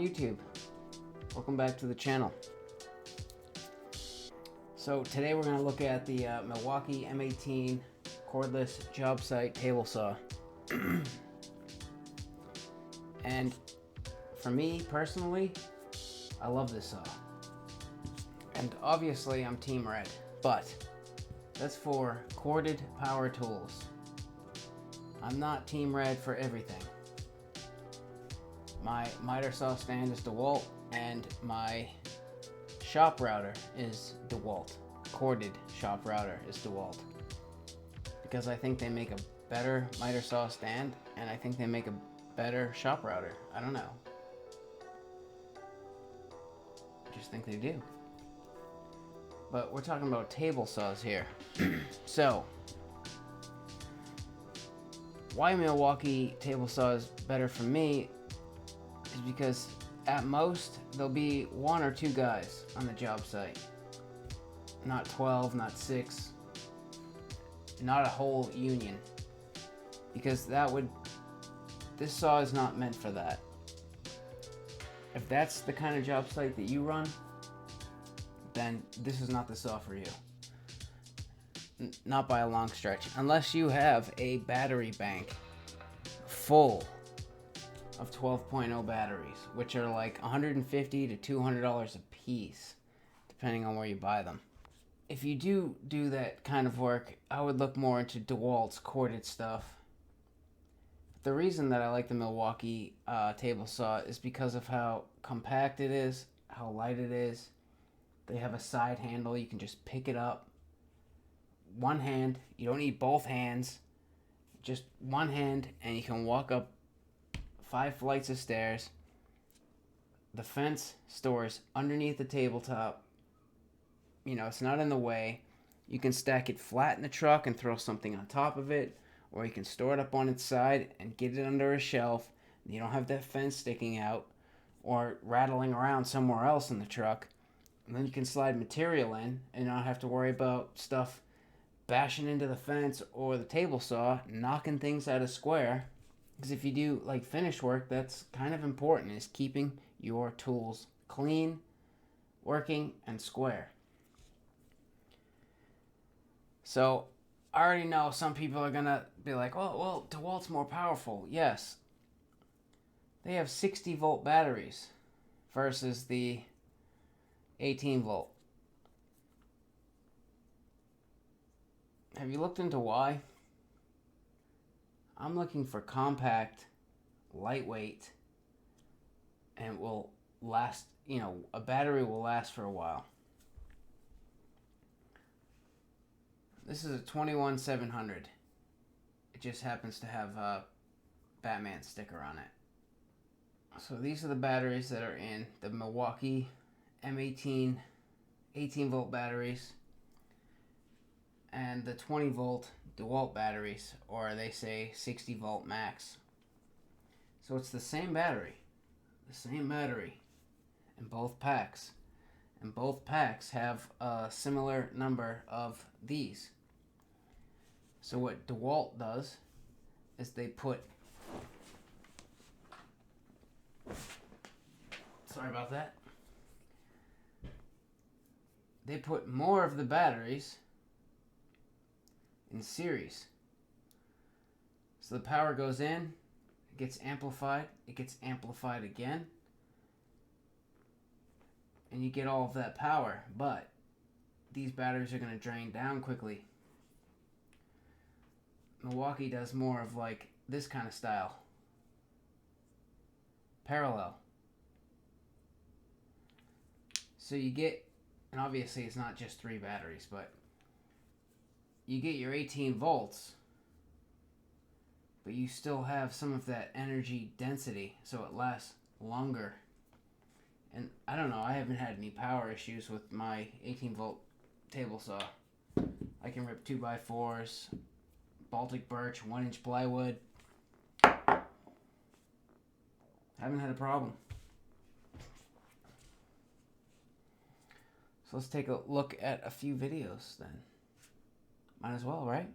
YouTube. Welcome back to the channel. So today we're going to look at the Milwaukee M18 cordless job site table saw. And for me personally, I love this saw. And obviously I'm Team Red, but that's for corded power tools. I'm not Team Red for everything. My miter saw stand is DeWalt, and my shop router is DeWalt. Corded shop router is DeWalt. Because I think they make a better miter saw stand, and I think they make a better shop router. I don't know. I just think they do. But we're talking about table saws here. So, why Milwaukee table saw is better for me is because at most there'll be 1 or 2 guys on the job site. Not 12, not 6, not a whole union. Because this saw is not meant for that. If that's the kind of job site that you run, then this is not the saw for you. Not by a long stretch. Unless you have a battery bank full of 12.0 batteries, which are like $150 to $200 a piece, depending on where you buy them. If you do that kind of work, I would look more into DeWalt's corded stuff. The reason that I like the Milwaukee table saw is because of how compact it is, how light it is. They have a side handle, you can just pick it up. One hand, you don't need both hands, just one hand, and you can walk up 5 flights of stairs. The fence stores underneath the tabletop. You know, it's not in the way. You can stack it flat in the truck and throw something on top of it, or you can store it up on its side and get it under a shelf. You don't have that fence sticking out or rattling around somewhere else in the truck. And then you can slide material in and not have to worry about stuff bashing into the fence or the table saw, knocking things out of square. Because if you do like finish work, that's kind of important, is keeping your tools clean, working, and square. So I already know some people are gonna be like, oh, well, DeWalt's more powerful. Yes. They have 60 volt batteries versus the 18 volt. Have you looked into why? I'm looking for compact, lightweight, and will last, you know, a battery will last for a while. This is a 21700. It just happens to have a Batman sticker on it. So these are the batteries that are in the Milwaukee M18 18 volt batteries and the 20 volt DeWalt batteries, or they say 60 volt max. So it's the same battery in both packs, and both packs have a similar number of these. So what DeWalt does is they put, sorry about that, they put more of the batteries in series. So the power goes in, it gets amplified again, and you get all of that power, but these batteries are going to drain down quickly. Milwaukee does more of like this kind of style. Parallel. So you get, and obviously it's not just 3 batteries, but you get your 18 volts, but you still have some of that energy density, so it lasts longer. And I don't know, I haven't had any power issues with my 18 volt table saw. I can rip 2x4s, Baltic birch, 1-inch plywood. Haven't had a problem. So let's take a look at a few videos then. Might as well, right?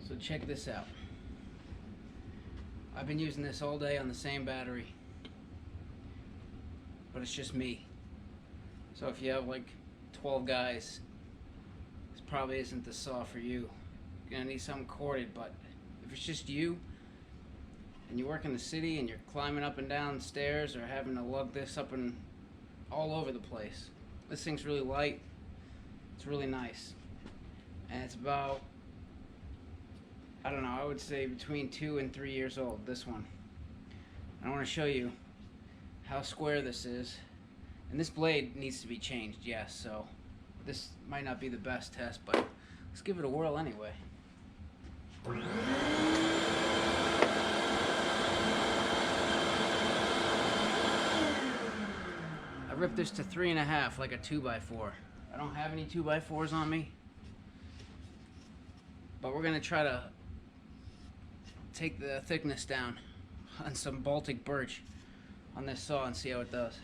So check this out. I've been using this all day on the same battery, but it's just me. So if you have like 12 guys, this probably isn't the saw for you. You're gonna need something corded, but if it's just you and you work in the city and you're climbing up and down stairs or having to lug this up and all over the place, this thing's really light. It's really nice, and it's about, I don't know, I would say between 2 and 3 years old, this one. I want to show you how square this is. And this blade needs to be changed, yes, so this might not be the best test, but let's give it a whirl anyway. I ripped this to 3.5 like a 2x4. I don't have any 2x4s on me, but we're gonna try to take the thickness down on some Baltic birch on this saw and see how it does.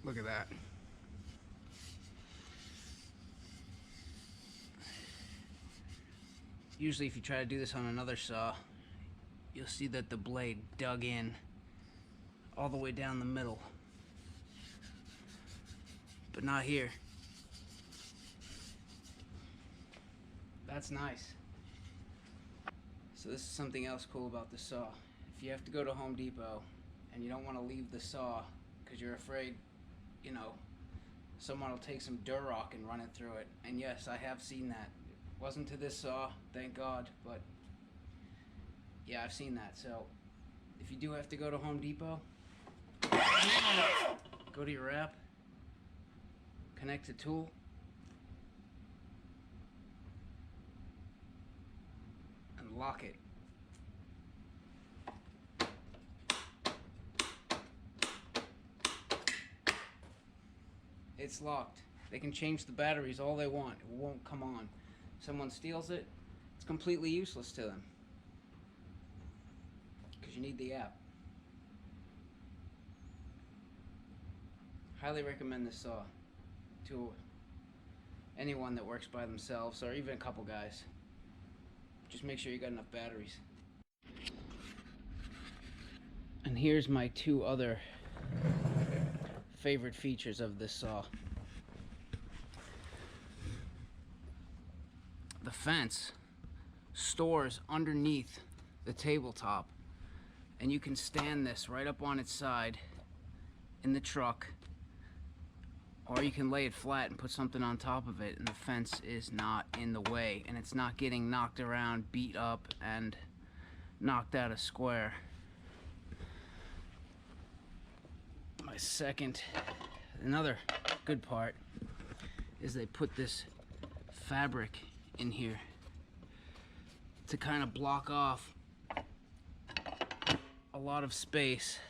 Look at that. Usually if you try to do this on another saw, you'll see that the blade dug in all the way down the middle. But not here. That's nice. So this is something else cool about the saw. If you have to go to Home Depot and you don't want to leave the saw because you're afraid, you know, someone will take some Durock and run it through it. And yes, I have seen that. It wasn't to this saw, thank God, but yeah, I've seen that. So if you do have to go to Home Depot, go to your app, connect to tool, and lock it. It's locked. They can change the batteries all they want. It won't come on. If someone steals it, it's completely useless to them. Because you need the app. Highly recommend this saw to anyone that works by themselves, or even a couple guys. Just make sure you got enough batteries. And here's my 2 other favorite features of this saw. The fence stores underneath the tabletop, and you can stand this right up on its side in the truck, or you can lay it flat and put something on top of it, and the fence is not in the way, and it's not getting knocked around, beat up, and knocked out of square. Another good part is they put this fabric in here to kind of block off a lot of space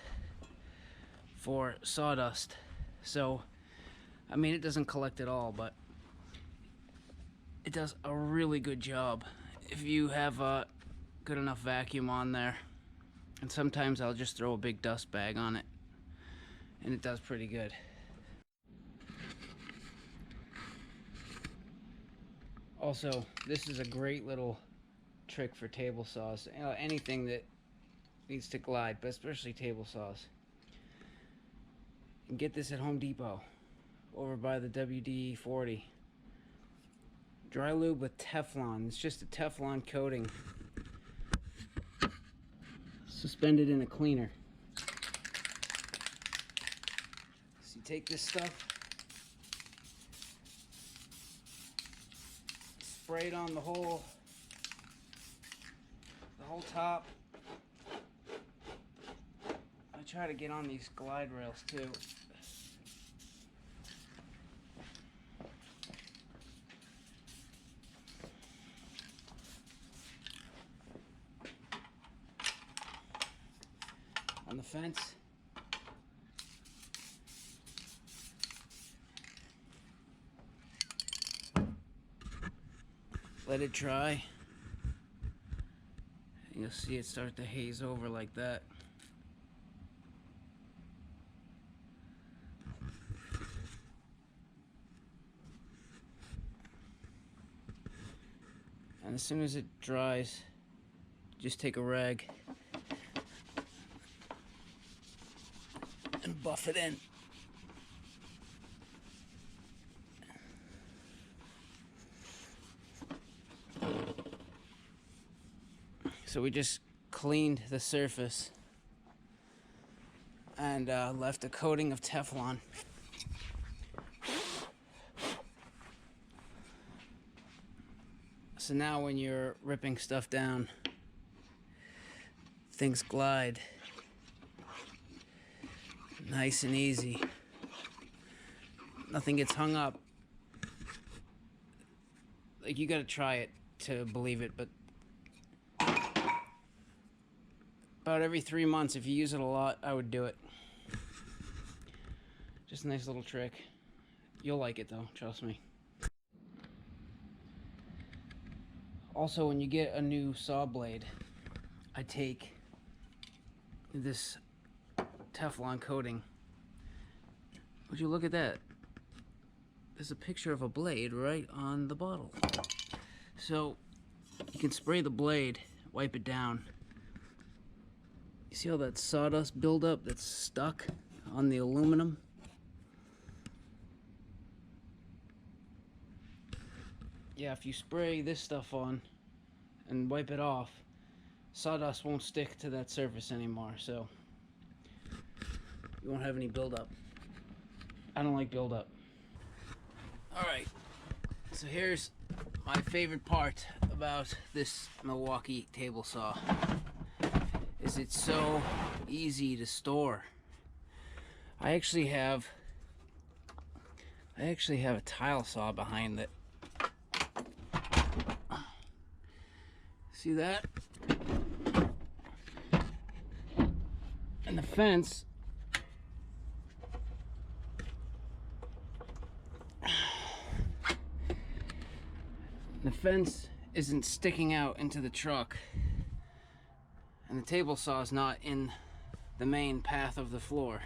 for sawdust. So, I mean, it doesn't collect at all, but it does a really good job if you have a good enough vacuum on there. And sometimes I'll just throw a big dust bag on it, and it does pretty good. Also, this is a great little trick for table saws. Anything that needs to glide, but especially table saws. You can get this at Home Depot over by the Wde40 Dry Lube with Teflon. It's just a Teflon coating suspended in a cleaner. So you take this stuff, spray it on the whole top. I try to get on these glide rails too. On the fence. Let it dry. And you'll see it start to haze over like that. And as soon as it dries, just take a rag and buff it in. So we just cleaned the surface and left a coating of Teflon. So now when you're ripping stuff down, things glide nice and easy. Nothing gets hung up. Like, you gotta try it to believe it, but about every 3 months, if you use it a lot, I would do it. Just a nice little trick. You'll like it though, trust me. Also, when you get a new saw blade, I take this Teflon coating. Would you look at that? There's a picture of a blade right on the bottle. So you can spray the blade, wipe it down. You see all that sawdust buildup that's stuck on the aluminum? Yeah, if you spray this stuff on and wipe it off, sawdust won't stick to that surface anymore, so you won't have any buildup. I don't like buildup. Alright, so here's my favorite part about this Milwaukee table saw. Is it's so easy to store. I actually have a tile saw behind it. See that? And the fence isn't sticking out into the truck, and the table saw is not in the main path of the floor.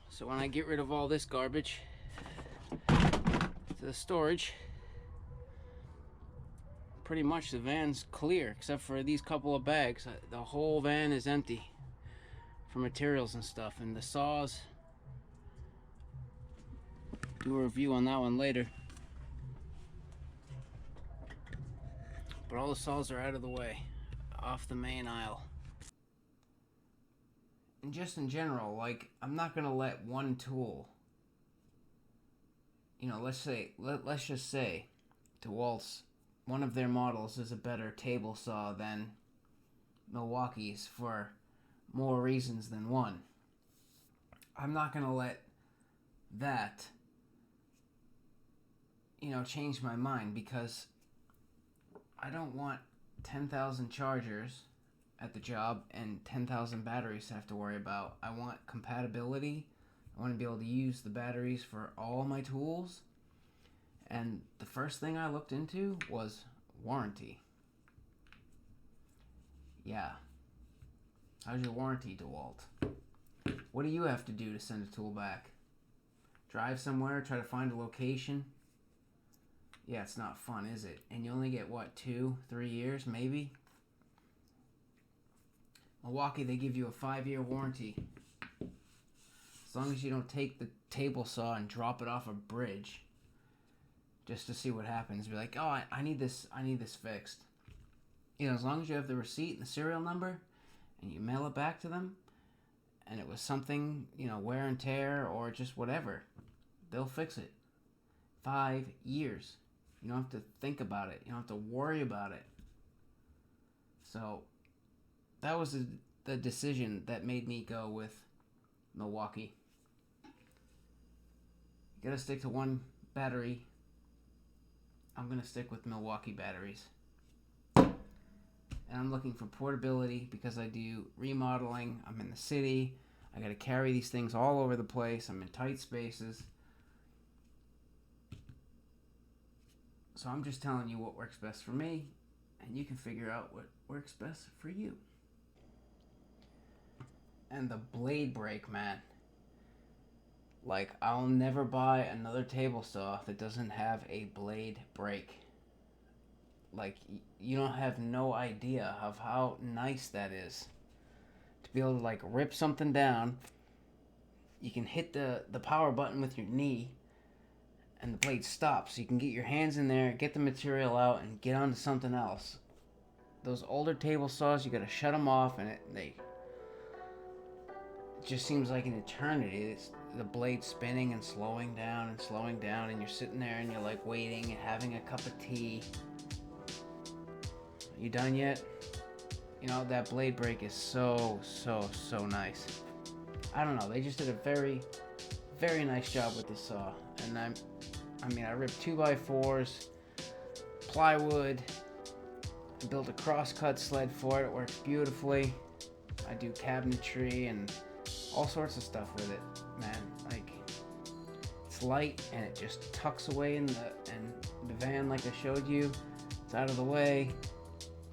So when I get rid of all this garbage to the storage, pretty much the van's clear except for these couple of bags. The whole van is empty for materials and stuff. And the saws, do a review on that one later. But all the saws are out of the way, off the main aisle. And just in general, like, I'm not gonna let one tool, you know, let's just say DeWalt's, one of their models is a better table saw than Milwaukee's for more reasons than one. I'm not gonna let that, you know, change my mind, because I don't want 10,000 chargers at the job and 10,000 batteries to have to worry about. I want compatibility. I want to be able to use the batteries for all my tools. And the first thing I looked into was warranty. Yeah. How's your warranty, DeWalt? What do you have to do to send a tool back? Drive somewhere, try to find a location? Yeah, it's not fun, is it? And you only get, what, 2-3 years, maybe? Milwaukee, they give you a 5-year warranty. As long as you don't take the table saw and drop it off a bridge just to see what happens. Be like, oh, I need this fixed. You know, as long as you have the receipt and the serial number and you mail it back to them and it was something, you know, wear and tear or just whatever, they'll fix it. 5 years. You don't have to think about it. You don't have to worry about it. So that was the decision that made me go with Milwaukee. You gotta stick to one battery. I'm gonna stick with Milwaukee batteries. And I'm looking for portability because I do remodeling. I'm in the city. I gotta carry these things all over the place. I'm in tight spaces. So I'm just telling you what works best for me, and you can figure out what works best for you. And the blade break, man. Like, I'll never buy another table saw that doesn't have a blade break. Like, you don't have no idea of how nice that is. To be able to, like, rip something down. You can hit the power button with your knee, and the blade stops. You can get your hands in there, get the material out, and get on to something else. Those older table saws, you gotta shut them off, and it just seems like an eternity. It's the blade spinning and slowing down, and you're sitting there and you're like waiting and having a cup of tea. Are you done yet? You know, that blade break is so nice. I don't know, they just did a very, very nice job with this saw. And I ripped 2x4s, plywood, I built a cross-cut sled for it. It works beautifully. I do cabinetry and all sorts of stuff with it, man. Like, it's light and it just tucks away in the van like I showed you. It's out of the way.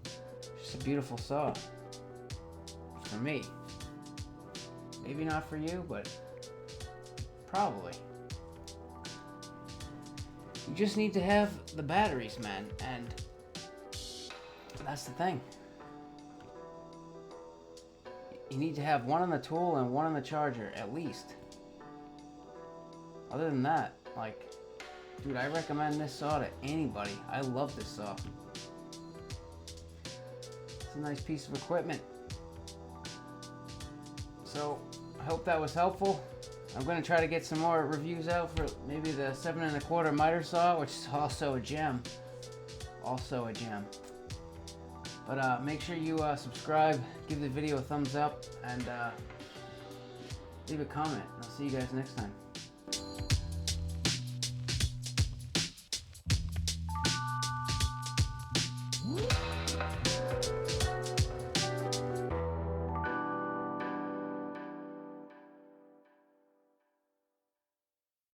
It's just a beautiful saw for me. Maybe not for you, but probably. You just need to have the batteries, man, and that's the thing. You need to have one on the tool and one on the charger, at least. Other than that, like, dude, I recommend this saw to anybody. I love this saw. It's a nice piece of equipment. So, I hope that was helpful. I'm going to try to get some more reviews out for maybe the 7 1/4 miter saw, which is also a gem. But make sure you subscribe, give the video a thumbs up, and leave a comment. I'll see you guys next time.